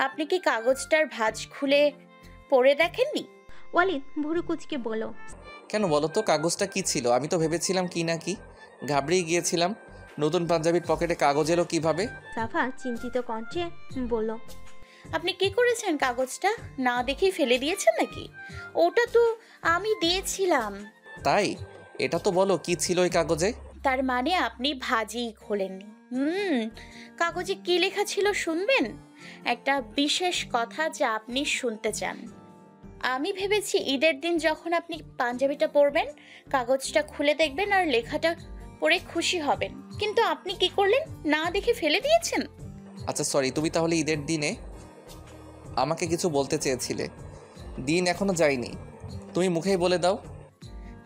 আপনি কি কাগজটার ভাঁজ খুলে পড়ে দেখেননি? ওয়ালিদ ভুরু কুচকে বলল। কেন বলো তো, কাগজটা কি ছিল? আমি তো ভেবেছিলাম কি না কি, ঘাবড়িয়ে গিয়েছিলাম। নতুন পাঞ্জাবির পকেটে কাগজ এলো কিভাবে? সাফা চিন্তিত কণ্ঠে বলল। আপনি কি করেছেন? কাগজটা না দেখেই ফেলে দিয়েছেন নাকি? ওটা তো আমি দিয়েছিলাম। তাই? এটা তো বলো কি ছিল ওই কাগজে? তার মানে আপনি ভাজি খোলেননি? কাগজে কি লেখা ছিল শুনবেন? একটা বিশেষ কথা যা আপনি শুনতে চান। আমি ভেবেছি ঈদের দিন যখন আপনি পাঞ্জাবিটা পরবেন, কাগজটা খুলে দেখবেন আর লেখাটা পড়ে খুশি হবেন। কিন্তু আপনি কি করলেন? না দেখে ফেলে দিয়েছেন। আচ্ছা সরি, তুমি তাহলে ঈদের দিনে আমাকে কিছু বলতে চেয়েছিলে। দিন এখনো যায়নি, তুমি মুখেই বলে দাও।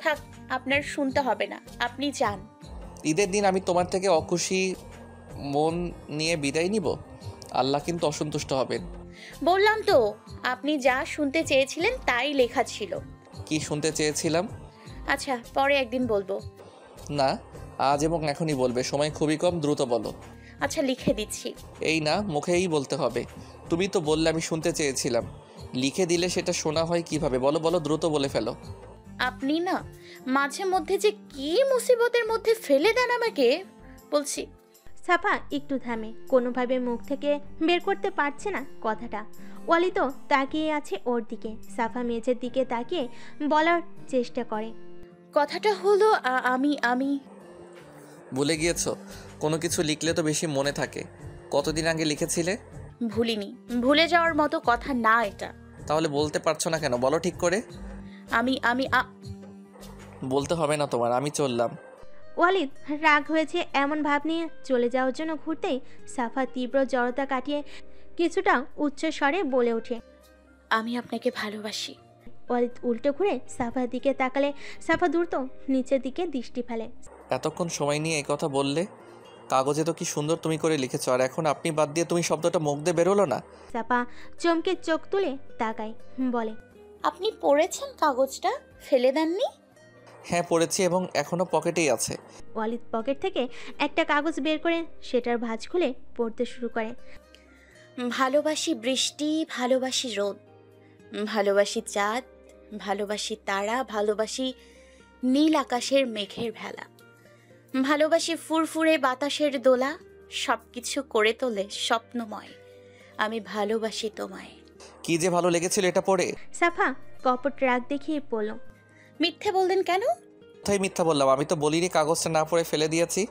থাক, আপনার শুনতে হবে না, আপনি যান। ঈদের দিন আমি তোমার থেকে অখুশি মন নিয়ে বিদায় নিব? আল্লাহ কিন্তু অসন্তুষ্ট হবেন। বললাম তো, আপনি যা শুনতে চেয়েছিলেন তাই লেখা ছিল। কি শুনতে চেয়েছিলাম? আচ্ছা, পরে একদিন বলবো। না, আজ এবং এখনই বলবে, সময় খুবই কম, দ্রুত বলো। আচ্ছা, লিখে দিচ্ছি। এই না, মুখেই বলতে হবে। তুমি তো বললে আমি শুনতে চেয়েছিলাম, লিখে দিলে সেটা শোনা হয় কিভাবে? বলো বলো, দ্রুত বলে ফেলো। আপনি না মাঝে মধ্যে যে কি মুসিবতের মধ্যে ফেলে দেন আমাকে। বলছি। সাফা একটু থামে, কোনোভাবে মুখ থেকে বের করতে পারছে না কথাটা। ওয়ালি তো তাকিয়ে আছে ওর দিকে। সাফা মেঝের দিকে তাকিয়ে বলার চেষ্টা করে। কথাটা হলো আমি আমি ভুলে গিয়েছো? কোনো কিছু লিখলে তো বেশি মনে থাকে। কতদিন আগে লিখেছিলে? ভুলিনি, ভুলে যাওয়ার মতো কথা না এটা। তাহলে বলতে পারছো না কেন? বলো ঠিক করে। আমি আমি বলতে হবে না তোমার, আমি চললাম। ওয়ালিদ রাগ হয়েছে এমন ভাব নিয়ে চলে যাওয়ার জন্য ঘুরতেই সাফা তীব্র জড়তা কাটিয়ে কিছুটা উচ্চ স্বরে বলে ওঠে। আমি আপনাকে ভালোবাসি। ওয়ালিদ উল্টো ঘুরে সাফার দিকে তাকালে সাফা দ্রুত নিচের দিকে দৃষ্টি ফেলে। এতক্ষণ সময় নিয়ে এই কথা বললে? কাগজে তো কি সুন্দর তুমি করে লিখেছো, আর এখন আপনি বাদ দিয়ে তুমি শব্দটা মুখ দিয়ে বেরোলো না। সাফা চমকে চোখ তুলে তাকায়, বলে। আপনি পড়েছেন কাগজটা? ফেলে দেননি? হ্যাঁ পড়েছি, এবং এখনো পকেটেই আছে। ওয়ালিদ পকেট থেকে একটা কাগজ বের করে সেটার ভাঁজ খুলে পড়তে শুরু করে। ভালোবাসি বৃষ্টি, ভালোবাসি রোদ, ভালোবাসি চাঁদ, ভালোবাসি তারা, ভালোবাসি নীল আকাশের মেঘের ভেলা, ভালোবাসি ফুরফুরে বাতাসের দোলা, সবকিছু করে তোলে স্বপ্নময়। আমি ভালোবাসি তোমায়। কি যে ভালো লেগেছিল এটা পড়ে। সাফা কপট রাগ দেখিয়ে পড়ল। মিথ্যে বললেন কেন? কোথায় মিথ্যা বললাম? আমি তো বলিনি কাগজটা না পড়ে ফেলে দিয়েছি।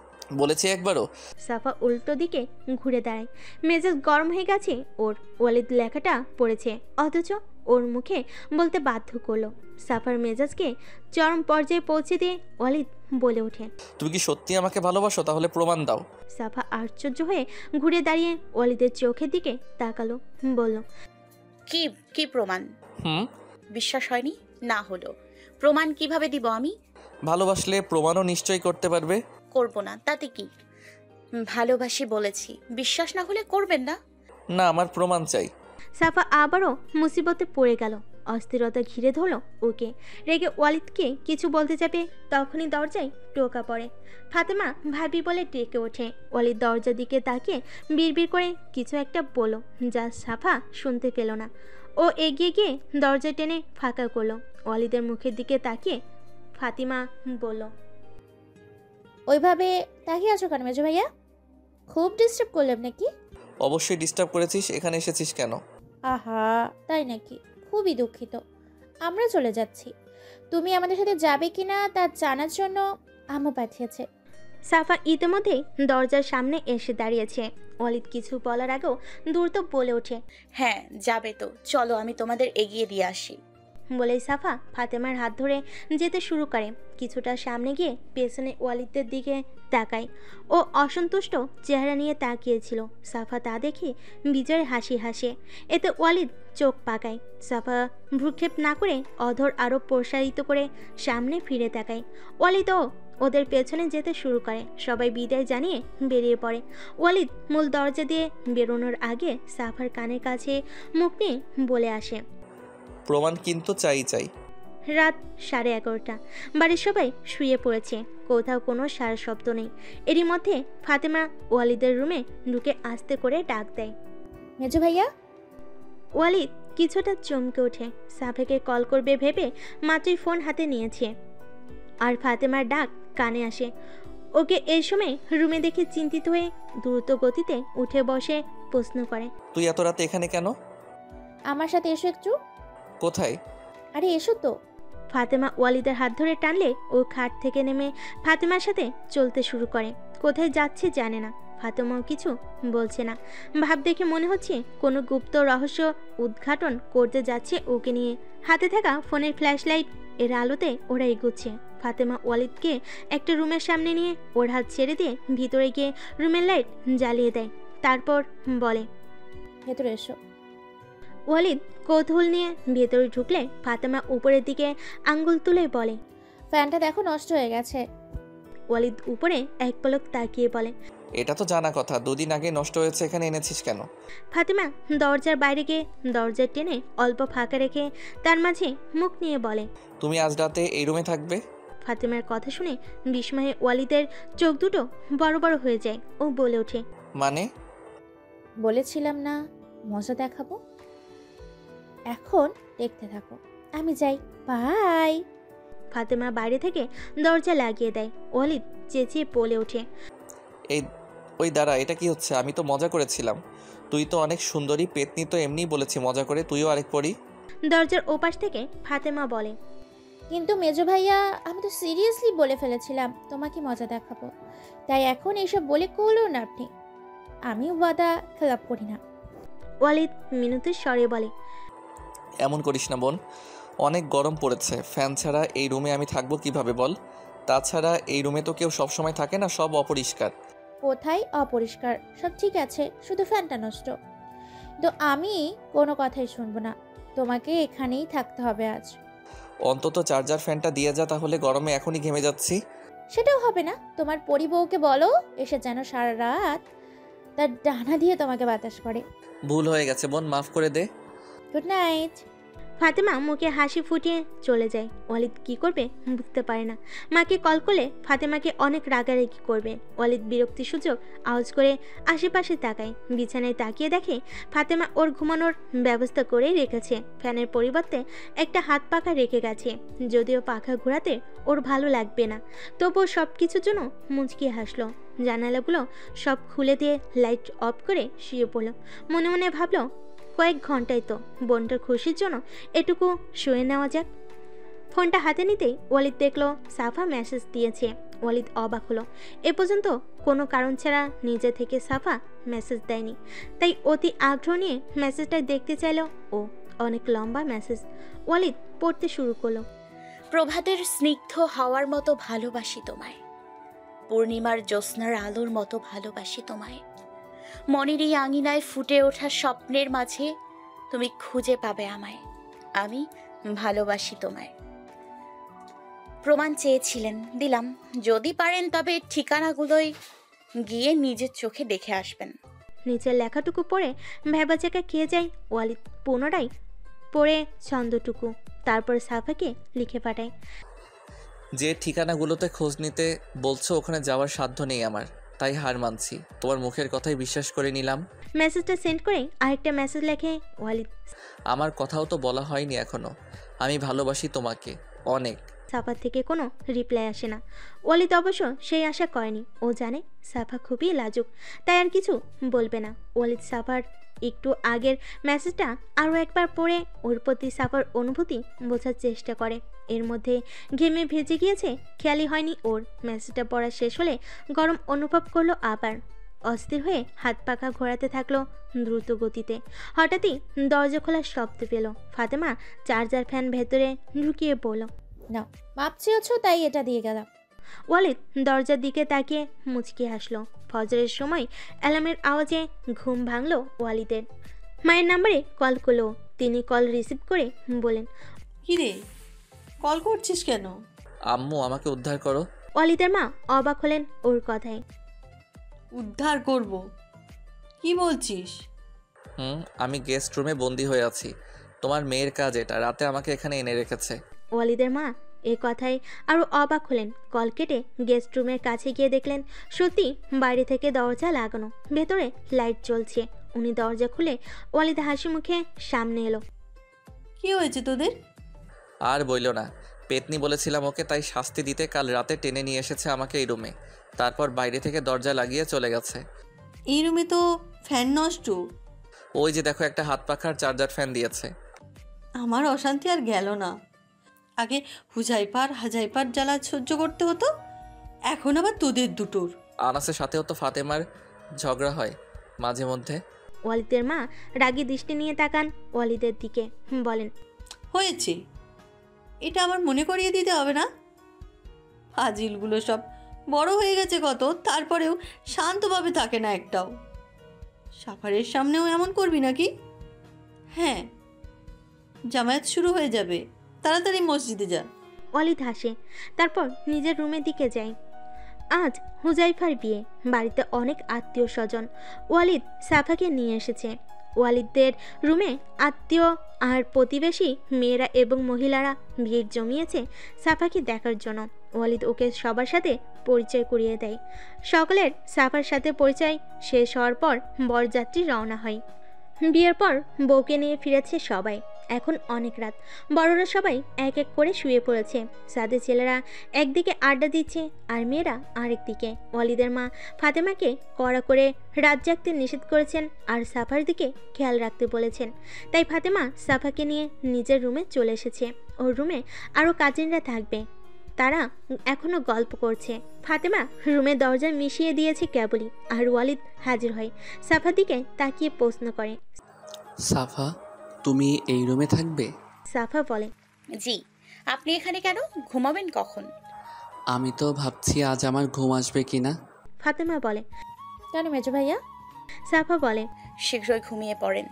বলেছি একবারও? সাফা উল্টো দিকে ঘুরে দাঁড়ায়। মেজাজ গরম হয়ে গেছে ওর। ওয়ালিদ লেখাটা পড়েছে, অথচ ওর মুখে বলতে বাধ্য করলো। সাফার মেজাজকে চরম পর্যায়ে পৌঁছে দিয়ে ওয়ালিদ বলে ওঠে। তুমি কি সত্যি আমাকে ভালোবাসো? তাহলে প্রমাণ দাও। সাফা আশ্চর্য হয়ে ঘুরে দাঁড়িয়ে ওয়ালিদের চোখের দিকে তাকালো, বলল। কি কি প্রমাণ? বিশ্বাস হয়নি? না হলো প্রমাণ কিভাবে দিব আমি? ভালোবাসলে প্রমাণও নিশ্চয়ই করতে পারবে। করব না তাতে কি? ভালোবাসি বলেছি, বিশ্বাস না হলে করবেন না? না, আমার প্রমাণ চাই। সাফা আবারও মুসিবতে পড়ে গেল। অস্থিরতা ঘিরে ধরল ওকে। রেগে ওয়ালিদকে কিছু বলতে যাবে, তখনই দরজায় টোকা পড়ে। ফাতেমা ভাবি বলে ডেকে ওঠে। ওয়ালিদ দরজার দিকে তাকিয়ে বিড়বিড় করে কিছু একটা বলল, যা সাফা শুনতে পেল না। ও এগিয়ে গিয়ে দরজা টেনে ফাঁকা করলো। ওয়ালিদের মুখের দিকে তাকিয়ে ফাতিমা বলল। ওইভাবে তাকিয়ে আছো কেন মেজো ভাইয়া? খুব ডিস্টার্ব করলাম নাকি? অবশ্যই ডিস্টার্ব করেছিস। এখানে এসেছিস কেন? আহা, তাই নাকি? খুবই দুঃখিত, আমরা চলে যাচ্ছি। তুমি আমাদের সাথে যাবে কিনা তা জানার জন্য আম্মু পাঠিয়েছে। সাফা ইতিমধ্যেই দরজার সামনে এসে দাঁড়িয়েছে। ওয়ালিদ কিছু বলার আগেও দ্রুত বলে ওঠে। হ্যাঁ যাবে তো, চলো আমি তোমাদের এগিয়ে দিয়ে আসি। বলেই সাফা ফাতেমার হাত ধরে যেতে শুরু করে। কিছুটা সামনে গিয়ে পেছনে ওয়ালিদের দিকে তাকায়। ও অসন্তুষ্ট চেহারা নিয়ে তাকিয়েছিল। সাফা তা দেখে বিজয়ের হাসি হাসে। এতে ওয়ালিদ চোখ পাকায়। সাফা ভ্রুক্ষেপ না করে অধর আরও প্রসারিত করে সামনে ফিরে তাকায়। ওয়ালিদও ওদের পেছনে যেতে শুরু করে। সবাই বিদায় জানিয়ে বেরিয়ে পড়ে। ওয়ালিদ মূল দরজা দিয়ে বেরোনোর আগে সাফার কানের কাছে মুখ নিয়ে বলে আসে, প্রমাণ কিন্তু চাই। রাত 11:30। বাড়ির সবাই শুয়ে পড়েছে। কোথাও কোনো সারা শব্দ নেই। এরই মধ্যে ফাতেমা ওয়ালিদের রুমে ঢুকে আস্তে করে ডাক দেয়। মেজো ভাইয়া। ওয়ালিদ কিছুটা চমকে ওঠে। সাফাকে কল করবে ভেবে মাত্রই ফোন হাতে নিয়েছে, আর ফাতেমার ডাক কানে আসে। ওকে এই সময় রুমে দেখে চিন্তিত হয়ে দ্রুত গতিতে উঠে বসে প্রশ্ন করে, তুই এত রাতে এখানে কেন? আমার সাথে এসো একটু। কোথায়? আরে এসো তো। ফাতেমা ওয়ালিদের হাত ধরে টানলে ও খাট থেকে নেমে ফাতেমার সাথে চলতে শুরু করে। কোথায় যাচ্ছে জানে না, ফাতেমাও কিছু বলছে না। ভাব দেখে মনে হচ্ছে কোনো গুপ্ত রহস্য উদ্ঘাটন করতে যাচ্ছে ওকে নিয়ে। হাতে থাকা ফোনের ফ্ল্যাশ লাইট এর আলোতে ওরা এগোচ্ছে। ফাতেমা ওয়ালিদকে একটা রুমের সামনে নিয়ে ওর হাত ছেড়ে দিয়ে ভিতরে গিয়ে রুমের লাইট জ্বালিয়ে দেয়। তারপর বলে, ভেতরে এসো। ওয়ালিদ কৌতূহল নিয়ে ভেতরে ঢুকলে ফাতেমা উপরের দিকে আঙ্গুল তুলে বলে, ফ্যানটা দেখো নষ্ট হয়ে গেছে। ওয়ালিদ উপরে এক পলক তাকিয়ে বলে, এটা তো জানা কথা, 2 দিন আগে নষ্ট হয়েছে, এখানে এনেছিস কেন? ফাতেমা দরজার বাইরে গিয়ে দরজা টেনে অল্প ফাঁকা রেখে তার মাঝে মুখ নিয়ে বলে, তুমি আজ রাতে এই রুমে থাকবে? ফাতেমার কথা শুনে বিস্ময়ে ওয়ালিদের চোখ দুটো বড় বড় হয়ে যায়। ও বলে ওঠে, মানে? বলেছিলাম না মজা দেখাবো? এখন দেখতে থাকো। আমি যাই, বাই। ফাতেমা বাইরে থেকে দরজা লাগিয়ে দেয়। ওয়ালিদ চেঁচিয়ে বলে ওঠে, এই ওই দাঁড়া, এটা কি হচ্ছে? আমি তো মজা করেছিলাম। তুই তো অনেক সুন্দরী পেতনি, তো এমনিই বলেছি মজা করে, তুইও আরেক পড়ি। দরজার ওপাশ থেকে ফাতেমা বলে, কিন্তু মেজো ভাইয়া, আমি তো সিরিয়াসলি বলে ফেলেছিলাম তোমাকে মজা দেখাবো, তাই এখন এইসব বলে করলেও না আপনি। আমি ওয়াদা খেলাপ করি না। ওয়ালিদ মিনতির স্বরে বলে, এমন করিস না বোন, অনেক গরম পড়েছে, ফ্যান ছাড়া এই রুমে আমি থাকবো কিভাবে বল? তাছাড়া এই রুমে তো কেউ সবসময় থাকে না, সব অপরিষ্কার। কোথায় অপরিষ্কার? সব ঠিক আছে, শুধু ফ্যানটা নষ্ট। তো আমি কোনো কথাই শুনবো না, তোমাকে এখানেই থাকতে হবে আজ। অন্তত চার্জার ফ্যানটা দিয়ে যা, তাহলে গরমে এখনই ঘেমে যাচ্ছি। সেটাও হবে না। তোমার পরিবউকে বলো এসে যেন সারা রাত তার ডানা দিয়ে তোমাকে বাতাস করে। ভুল হয়ে গেছে বোন, মাফ করে দে। Good night. ফাতেমা মুখে হাসি ফুটিয়ে চলে যায়। ওয়ালিদ কি করবে বুঝতে পারে না। মাকে কল করলে ফাতেমাকে অনেক রাগারাগি করবে। ওয়ালিদ বিরক্তি সূচক আওয়াজ করে আশেপাশে তাকায়। বিছানায় তাকিয়ে দেখে ফাতেমা ওর ঘুমানোর ব্যবস্থা করে রেখেছে। ফ্যানের পরিবর্তে একটা হাত পাখা রেখে গেছে। যদিও পাখা ঘোরাতে ওর ভালো লাগবে না, তবুও সব কিছুর জন্য মুচকি হাসলো। জানালাগুলো সব খুলে দিয়ে লাইট অফ করে শুয়ে পড়ল। মনে মনে ভাবলো, কয়েক ঘন্টায় তো বোনটার খুশির জন্য এটুকু শুয়ে নেওয়া যাক। ফোনটা হাতে নিতেই ওয়ালিদ দেখলো সাফা মেসেজ দিয়েছে। ওয়ালিদ অবাক হলো। এ পর্যন্ত কোনো কারণ ছাড়া নিজে থেকে সাফা মেসেজ দেয়নি, তাই অতি আগ্রহ নিয়ে মেসেজটা দেখতে চাইলো। ও অনেক লম্বা মেসেজ। ওয়ালিদ পড়তে শুরু করলো, প্রভাতের স্নিগ্ধ হাওয়ার মতো ভালোবাসি তোমায়, পূর্ণিমার জ্যোৎস্নার আলোর মতো ভালোবাসি তোমায়, মনের এই আঙিনায় ফুটে ওঠা স্বপ্নের মাঝে তুমি খুঁজে পাবে আমায়, আমি ভালোবাসি তোমায়। প্রমাণ চেয়েছিলেন, দিলাম। যদি পারেন তবে ঠিকানাগুলোই গিয়ে নিজের চোখে দেখে আসবেন। নিচের লেখাটুকু পড়ে ভেবাচাকা খেয়ে যায় ওয়ালিদ। পুনরায় পড়ে ছন্দটুকু, তারপর সাফাকে লিখে পাঠায়, যে ঠিকানাগুলোতে খোঁজ নিতে বলছো ওখানে যাওয়ার সাধ্য নেই আমার, তাই হার মানছি। তোমার মুখের কথাই বিশ্বাস করে নিলাম। মেসেজটা সেন্ড করে আরেকটা মেসেজ লেখে ওয়ালিদ, আমার কথাও তো বলা হয়নি এখনো, আমি ভালোবাসি তোমাকে অনেক। সাফা থেকে কোনো রিপ্লাই আসে না। ওয়ালিদ অবশ্য সেই আশা করেনি। ও জানে সাফা খুবই লাজুক, তাই আর কিছু বলবে না। ওয়ালিদ সাফার একটু আগের মেসেজটা আরও একবার পড়ে ওর প্রতি সাফার অনুভূতি বোঝার চেষ্টা করে। এর মধ্যে ঘেমে ভেজে গিয়েছে, খেয়ালই হয়নি ওর। মেসেজটা পড়া শেষ হলে গরম অনুভব করলো আবার। অস্থির হয়ে হাত পাখা ঘোরাতে থাকলো দ্রুত গতিতে। হঠাৎই দরজা খোলার শব্দ পেল। ফাতেমা চার্জার ফ্যান ভেতরে ঢুকিয়ে বলল, না, মাপ চেয়েছো তাই এটা দিয়ে গেলাম। ওয়ালিদ দরজার দিকে তাকিয়ে মুচকি হাসলো। ফজরের সময় অ্যালার্মের আওয়াজে ঘুম ভাঙলো ওয়ালিদের। মায়ের নাম্বারে কল করলো। তিনি কল রিসিভ করে বলেন, কিরে কল করছিস কেন? আম্মু, আমাকে উদ্ধার করো। ওয়ালিদের মা অবাক হলেন ওর কথায়। উদ্ধার করব? কি বলছিস? আমি গেস্ট রুমে বন্দি হয়ে আছি। তোমার মেয়ের কাজ এটা, রাতে আমাকে এখানে এনে রেখেছে। ওয়ালিদের মা এ কথায় আরও অবাক হলেন। কল কেটে গেস্ট রুমের কাছে গিয়ে দেখলেন সত্যি বাইরে থেকে দরজা লাগানো, ভেতরে লাইট জ্বলছে। উনি দরজা খুলে ওয়ালিদ হাসি মুখে সামনে এলো। কি হয়েছে তোদের? আর বইল না, পেতনি বলেছিলাম ওকে, তাই শাস্তি দিতে কাল রাতে টেনে নিয়ে এসেছে আমাকে এই রুমে, তারপর বাইরে থেকে দরজা লাগিয়ে চলে গেছে। এই রুমে তো ফ্যান নষ্ট। ওই যে দেখো, একটা হাত পাখার চার্জার ফ্যান দিয়েছে। আমার অশান্তি আর গেল না। আগে হুজাইপার হাজাইপার জ্বালা সহ্য করতে হতো, এখন আবার তোদের দুটোর। আনাসের সাথেও তো ফাতেমার ঝগড়া হয় মাঝে মধ্যে। ওয়ালিদের মা রাগী দৃষ্টি নিয়ে তাকান ওয়ালিদের দিকে, বলেন, হয়েছে, এটা আমার মনে করিয়ে দিতে হবে না? ফাজিলগুলো সব বড় হয়ে গেছে কত, তারপরেও শান্তভাবে থাকে না একটাও। সাফারের সামনেও এমন করবি নাকি? হ্যাঁ, জামায়াত শুরু হয়ে যাবে, তাড়াতাড়ি মসজিদে যা। ওয়ালিদ হাসে, তারপর নিজের রুমের দিকে যায়। আজ হুজাইফার বিয়ে, বাড়িতে অনেক আত্মীয় স্বজন। ওয়ালিদ সাফাকে নিয়ে এসেছে। ওয়ালিদদের রুমে আত্মীয় আর প্রতিবেশী মেয়েরা এবং মহিলারা ভিড় জমিয়েছে সাফাকে দেখার জন্য। ওয়ালিদ ওকে সবার সাথে পরিচয় করিয়ে দেয়। সকলের সাফার সাথে পরিচয় শেষ হওয়ার পর বরযাত্রী রওনা হয়। বিয়ের পর বউকে নিয়ে ফিরেছে সবাই। এখন অনেক রাত, বড়রা সবাই এক এক করে শুয়ে পড়েছে। সাথে ছেলেরা একদিকে আড্ডা দিচ্ছে আর মেয়েরা আরেক দিকে। ওয়ালিদের মা ফাতেমাকে কড়া করে রাত জাগতে নিষেধ করেছেন আর সাফার দিকে খেয়াল রাখতে বলেছেন। তাই ফাতেমা সাফাকে নিয়ে নিজের রুমে চলে এসেছে। ওর রুমে আরও কাজিনরা থাকবে, তারা এখনও গল্প করছে। ফাতেমা রুমের দরজা মিশিয়ে দিয়েছে কেবলই, আর ওয়ালিদ হাজির হয়। সাফার দিকে তাকিয়ে প্রশ্ন করে, সাফা, তুমি এই রুমে থাকবে? সাফা বলে, জি। আপনি এখানে কেন? ঘুমাবেন কখন? আমি তো ভাবছি আজ আমার ঘুম আসবে কিনা। ফাতেমা বলে, কেন মেজো ভাইয়া? সাফা বলে, শীঘ্রই ঘুমিয়ে পড়েন,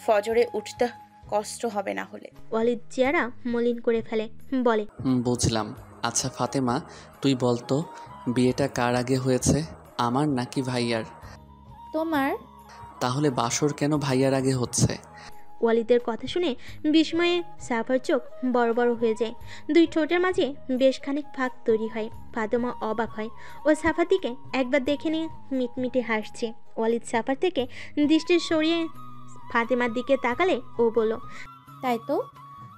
ফজরে উঠতে কষ্ট হবে না হলে। ওয়ালিদ চেহারা মলিন করে ফেলে, বলে, বুঝলাম। আচ্ছা ফাতেমা, তুই বলতো বিয়েটা কার আগে হয়েছে, আমার নাকি ভাইয়ার? তোমার। তাহলে বাসর কেন ভাইয়ার আগে হচ্ছে? ওয়ালিদের কথা শুনে বিস্ময়ে সাফার চোখ বড় বড় হয়ে যায়। দুই ঠোঁটের মাঝে বেশ খানিক ফাঁক তৈরি হয়। ফাতেমা অবাক হয়। ও সাফার দিকে একবার দেখে নিয়ে মিটমিটে হাসছে। ওয়ালিদ সাফার থেকে দৃষ্টি সরিয়ে ফাতেমার দিকে তাকালে ও বলল, তাই তো,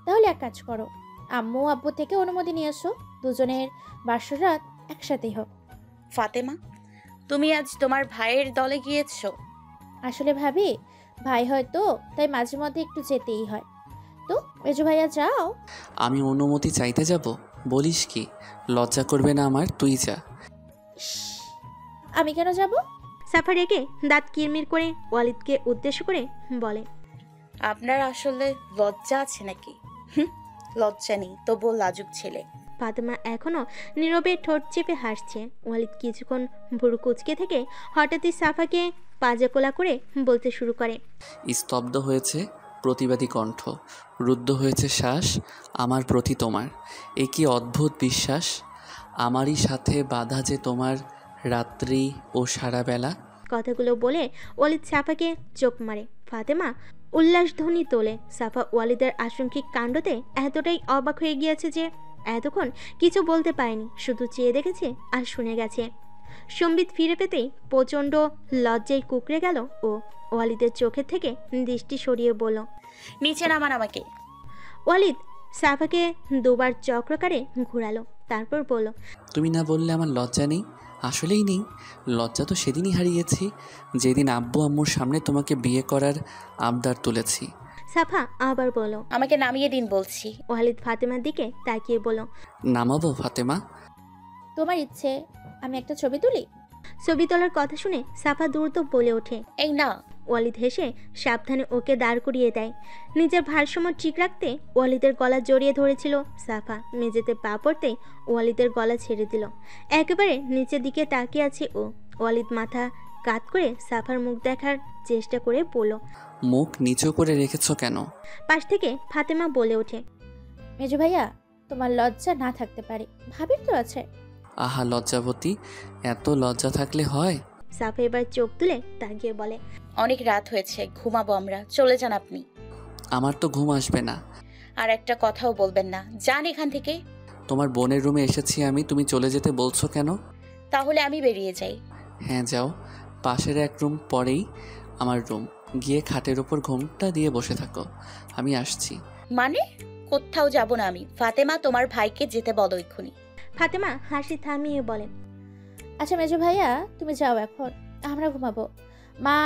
তাহলে এক কাজ করো, আম্মু আব্বু থেকে অনুমতি নিয়ে এসো, দুজনের বাসর রাত একসাথেই হোক। ফাতেমা, তুমি আজ তোমার ভাইয়ের দলে গিয়েছো? আসলে ভাবি, ভাই হয়তো, তাই মাঝে মধ্যে একটু যেতেই হয়। তো মেজো ভাইয়া যাও। আমি অনুমতি চাইতে যাব? বলিস কি? লজ্জা করবে না আমার? তুই যা। ইস, আমি কেন যাব? সাফা রেগে দাঁত কিরমির করে ওয়ালিদকে উদ্দেশ্য করে বলে, আপনার আসলে লজ্জা আছে নাকি? লজ্জা নেই, তবুও লাজুক ছেলে। ফাতেমা এখনও নীরবে ঠোঁট চেপে হাসছে। ওয়ালিদ কিছুক্ষণ ভুরু কুচকে থেকে হঠাৎই সাফাকে পাজাকোলা করে বলতে শুরু করে, স্তব্ধ হয়েছে প্রতিবাদী কণ্ঠ, রুদ্ধ হয়েছে শ্বাস আমার প্রতি তোমার। এ কি অদ্ভুত বিশ্বাস, আমারই সাথে বাধা যে তোমার রাত্রি ও সারাবেলা। কথাগুলো বলে ওয়ালিদ সাফাকে চোখ মারে। ফাতেমা উল্লাসধ্বনি তোলে। সাফা ওয়ালিদের আশঙ্কিক কাণ্ডতে এতটাই অবাক হয়ে গিয়েছে যে এতক্ষণ কিছু বলতে পারেনি, শুধু চেয়ে দেখেছে আর শুনে গেছে। সম্বিত ফিরে পেতেই প্রচণ্ড লজ্জায় কুকড়ে গেল ও ওয়ালিদের চোখের থেকে দৃষ্টি সরিয়ে বলল, নিচে নামান আমাকে। ওয়ালিদ সাফাকে দুবার চক্রকারে ঘোরালো, তারপর বলল, তুমি না বললে আমার লজ্জা নেই? আসলেই নেই। লজ্জা তো সেদিনই হারিয়েছি যেদিন আব্বু আম্মুর সামনে তোমাকে বিয়ে করার আবদার তুলেছি। সাফা আবার বলল, আমাকে নামিয়ে দিন বলছি। ওয়ালিদ ফাতেমার দিকে তাকিয়ে বলল, নামাবো ফাতেমা? তোমার ইচ্ছে আমি একটা ছবি তুলি? ছবি তোলার কথা শুনে সাফা দ্রুত বলে ওঠে। এই না। ওয়ালিদ হেসে সাবধানে ওকে দাঁড় করিয়ে দেয়। নিজের ভারসাম্য ঠিক রাখতে ওয়ালিদের গলা জড়িয়ে ধরেছিল সাফা। মেঝেতে পা পড়তে ওয়ালিদের গলা ছেড়ে দিল। একেবারে নিচের দিকে তাকিয়ে আছে ও। ওয়ালিদ মাথা কাত করে সাফার মুখ দেখার চেষ্টা করে বলল, মুখ নিচু করে রেখেছো কেন? পাশ থেকে ফাতেমা বলে ওঠে, মেজো ভাইয়া, তোমার লজ্জা না থাকতে পারে, ভাবির তো আছে। আহা লজ্জাবতী, এত লজ্জা থাকলে হয়? সাফা এবার চোখ তুলে তাকিয়ে বলে, অনেক রাত হয়েছে, ঘুমাবো আমরা, চলে যান আপনি। আমার তো ঘুম আসবে না। আর একটা কথাও বলবেন না, যান এখান থেকে। তোমার বোনের রুমে এসেছি আমি, তুমি চলে যেতে বলছো কেন? তাহলে আমি বেরিয়ে যাই। হ্যাঁ যাও, পাশের এক রুম পরেই আমার রুম, গিয়ে খাটের ওপর ঘোমটা দিয়ে বসে থাকো, আমি আসছি। মানে? কোথাও যাব না আমি। ফাতেমা, তোমার ভাইকে যেতে বলো এক্ষুনি। ফাতেমা হাসি থামিয়ে বলে, আচ্ছা মেজো ভাইয়া, তুমি যাও এখন, আমরা ঘুমাবো। মা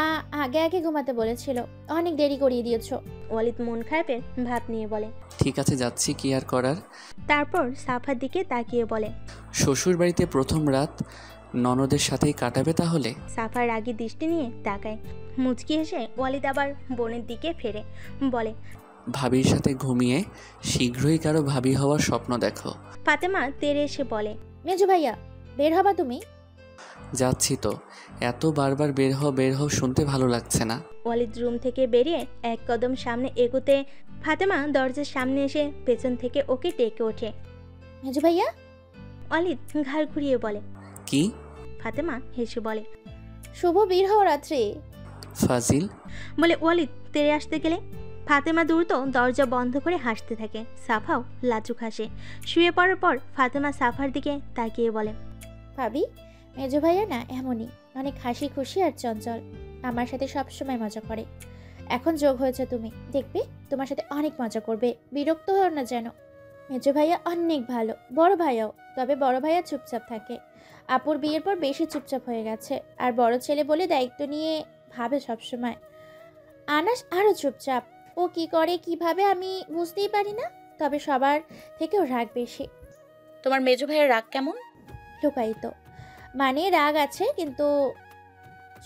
আগে আগে ঘুমাতে বলেছিল, অনেক দেরি করিয়ে দিয়েছো। ওয়ালিদ মন খারাপের ভাব নিয়ে বলে। ঠিক আছে, যাচ্ছি, কি আর করার। তারপর সাফার দিকে তাকিয়ে বলে, শ্বশুর বাড়িতে প্রথম রাত ননদের সাথেই কাটাবে তাহলে? সাফার রাগী দৃষ্টি নিয়ে তাকায়। মুচকি হেসে ওয়ালিদ আবার বোনের দিকে ফেরে বলে, ভাবির সাথে ঘুমিয়ে শীঘ্রই কারো ভাবি হওয়ার স্বপ্ন দেখো। ফাতেমা তেরে এসে বলে, মেজো ভাইয়া, বের হবা তুমি? যাচ্ছি তো, এত বারবার বের হও শুনতে ভালো লাগছে না। ওয়ালিদ রুম থেকে বেরিয়ে এক কদম সামনে এগোতে ফাতেমা দরজার সামনে এসে পেছন থেকে ওকে ডেকে ওঠে। মেজো ভাইয়া। ওয়ালিদ ঘাড় ঘুরিয়ে বলে, কি? ফাতেমা হেসে বলে, শুভ বের হও রাত্রে। ফাজিল। বলে ওয়ালিদ তেরে আসতে গেলে ফাতেমা দ্রুত দরজা বন্ধ করে হাসতে থাকে। সাফাও লাজুক হাসে। শুয়ে পড়ার পর ফাতেমা সাফার দিকে তাকিয়ে বলে, ভাবি, মেজো ভাইয়া না এমনই, অনেক হাসি খুশি আর চঞ্চল, আমার সাথে সবসময় মজা করে। এখন যোগ হয়েছে তুমি, দেখবে তোমার সাথে অনেক মজা করবে, বিরক্ত হও না যেন। মেজো ভাইয়া অনেক ভালো, বড় ভাইয়াও, তবে বড় ভাইয়া চুপচাপ থাকে। আপুর বিয়ের পর বেশি চুপচাপ হয়ে গেছে, আর বড় ছেলে বলে দায়িত্ব নিয়ে ভাবে সবসময়। আনাস আরও চুপচাপ, ও কি করে কিভাবে আমি বুঝতেই পারি না, তবে সবার থেকেও রাগ বেশি। তোমার মেজো ভাইয়ের রাগ কেমন? লুকায়িত, মানে রাগ আছে কিন্তু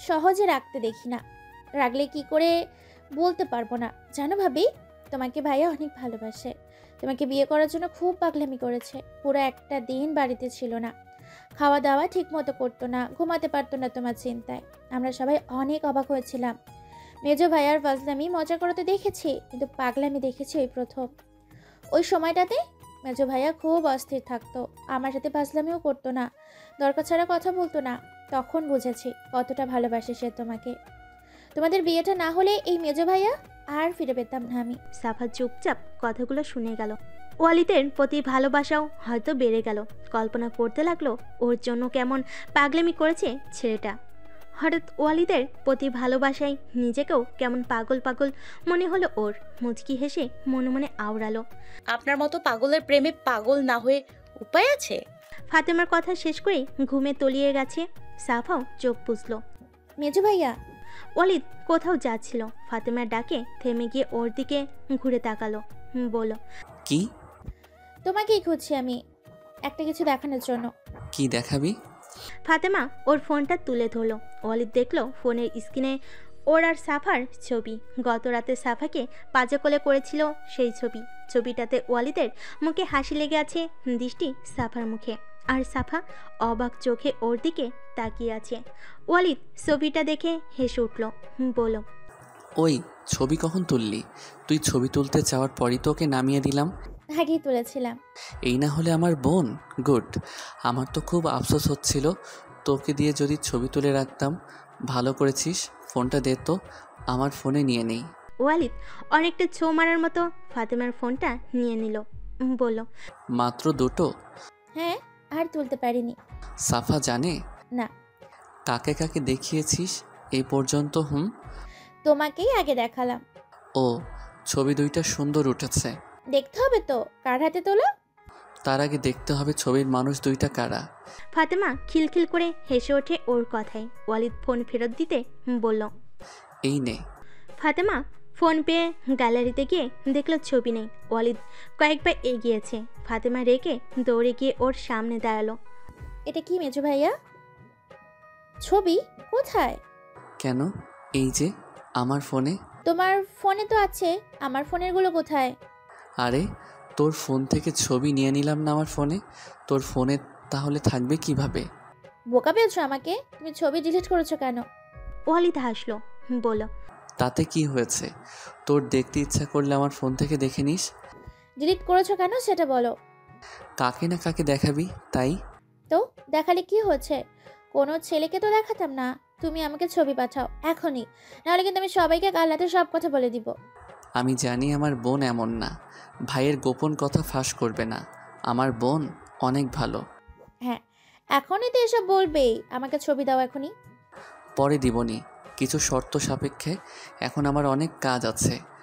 সহজে রাখতে দেখি না। রাগলে কি করে বলতে পারবো না, জানো ভাবি, তোমাকে ভাইয়া অনেক ভালোবাসে। তোমাকে বিয়ে করার জন্য খুব পাগলামি করেছে, পুরো একটা দিন বাড়িতে ছিল না, খাওয়া দাওয়া ঠিক মতো করতো না, ঘুমাতে পারতো না তোমার চিন্তায়। আমরা সবাই অনেক অবাক হয়েছিলাম। মেজো ভাইয়ার ফাজলামি মজা করতে দেখেছি, কিন্তু পাগলামি দেখেছি ওই প্রথম। ওই সময়টাতে মেজো ভাইয়া খুব অস্থির থাকতো, আমার সাথে ফাজলামিও করতো না, দরকার ছাড়া কথা বলতো না। তখন বুঝেছি কতটা ভালোবাসে সে তোমাকে। তোমাদের বিয়েটা না হলে এই মেজো ভাইয়া আর ফিরে পেতাম না আমি। সাফা চুপচাপ কথাগুলো শুনে গেল। ওয়ালিদের প্রতি ভালোবাসাও হয়তো বেড়ে গেল। কল্পনা করতে লাগলো ওর জন্য কেমন পাগলামি করেছে ছেলেটা। হঠাৎ ওয়ালিদের প্রতি ভালোবাসায় নিজেকেও কেমন পাগল পাগল মনে হলো ওর। মুচকি হেসে মনে মনে আওড়ালো, আপনার মতো পাগলের প্রেমে পাগল না হয়ে উপায় আছে? ফাতেমার কথা শেষ করে ঘুমে তলিয়ে গেছে। সাফাও চোখ বুঝলো। মেজো ভাইয়া। ওয়ালিদ কোথাও যাচ্ছিল, ফাতেমার ডাকে থেমে গিয়ে ওর দিকে ঘুরে তাকালো। বলল, কি? তোমাকেই খুঁজছি আমি, একটা কিছু দেখানোর জন্য। কি দেখাবি? ফাতেমা ওর ফোনটা তুলে ধরলো। ওয়ালিদ দেখলো ফোনের স্ক্রিনে ওর আর সাফার ছবি। গত রাতে সাফাকে পাজা কোলে করেছিল সেই ছবি। ছবিটাতে ওয়ালিদের মুখে হাসি লেগে আছে, দৃষ্টি সাফার মুখে, আর সাফা অবাক চোখে ওর দিকে তাকিয়ে আছে। ওয়ালিদ ছবিটা দেখে হেসে উঠল। বলল, ওই ছবি কখন তুললি? তুই ছবি তুলতে চাওয়ার পরই তোকে নামিয়ে দিলাম। আগেই তুলেছিলাম। এই না হলে আমার বোন। গুড। আমার তো খুব আফসোস হচ্ছিল, তোকে দিয়ে যদি ছবি তুলে রাখতাম। ভালো করেছিস। ফোনটা দে তো, আমার ফোনে নিয়ে নেই। ওয়ালিদ অনেকটা ছো মারার মতো ফাতেমার ফোনটা নিয়ে নিল। বলল, মাত্র দুটো? হ্যাঁ, আর তুলতে পারিনি। সাফা জানে? না। কাকে কাকে দেখিয়েছিস এই পর্যন্ত? তোমাকেই আগে দেখালাম। ও, ছবি দুইটা সুন্দর উঠেছে। দেখতে হবে তো কার হাতে তোলা। তার আগে দেখতে হবে ছবির মানুষ দুইটা কারা। ফাতেমা খিলখিল করে হেসে ওঠে ওর কথায়। ওয়ালিদ ফোন ফেরত দিতে বলল, এই নে। ফাতেমা ফোন পেয়ে গ্যালারিতে গিয়ে দেখলো ছবি নেই। ওয়ালিদ কয়েকবার এগিয়েছে। ফাতেমা রেখে দৌড়ে গিয়ে ওর সামনে দাঁড়ালো। এটা কি মেজো ভাইয়া? ছবি কোথায়? কেন? এই যে আমার ফোনে। তোমার ফোনে তো আছে, আমার ফোনেরগুলো কোথায়? আরে, তোর ফোন থেকে ছবি নিয়ে নিলাম না আমার ফোনে, তোর ফোনে তাহলে থাকবে কিভাবে? বোকা পেয়েছো আমাকে? তুমি ছবি ডিলিট করেছো কেন? ওয়ালিদ হাসলো। বলল, তাতে কি হয়েছে? তোর দেখতে ইচ্ছা করলে আমার ফোন থেকে দেখে নিস। ডিলিট করেছো কেন সেটা বলো। কাকে না কাকে দেখাবি তাই। তো দেখালে কি হচ্ছে? কোনো ছেলেকে তো দেখাতাম না। তুমি আমাকে ছবি পাঠাও এখনই, নাহলে কিন্তু আমি সবাইকে কাল রাতে সব কথা বলে দিব। আমি জানি আমার বোন এমন না, ভাইয়ের গোপন কথা ফাঁস করবে না। আমার বোন অনেক ভালো। হ্যাঁ, এখনই তো এসব বলবেই। আমাকে ছবি দাও এখনই। পরে দিবনি। কিছু শর্ত সাপেক্ষে। এখন আমার অনেক কাজ আছে।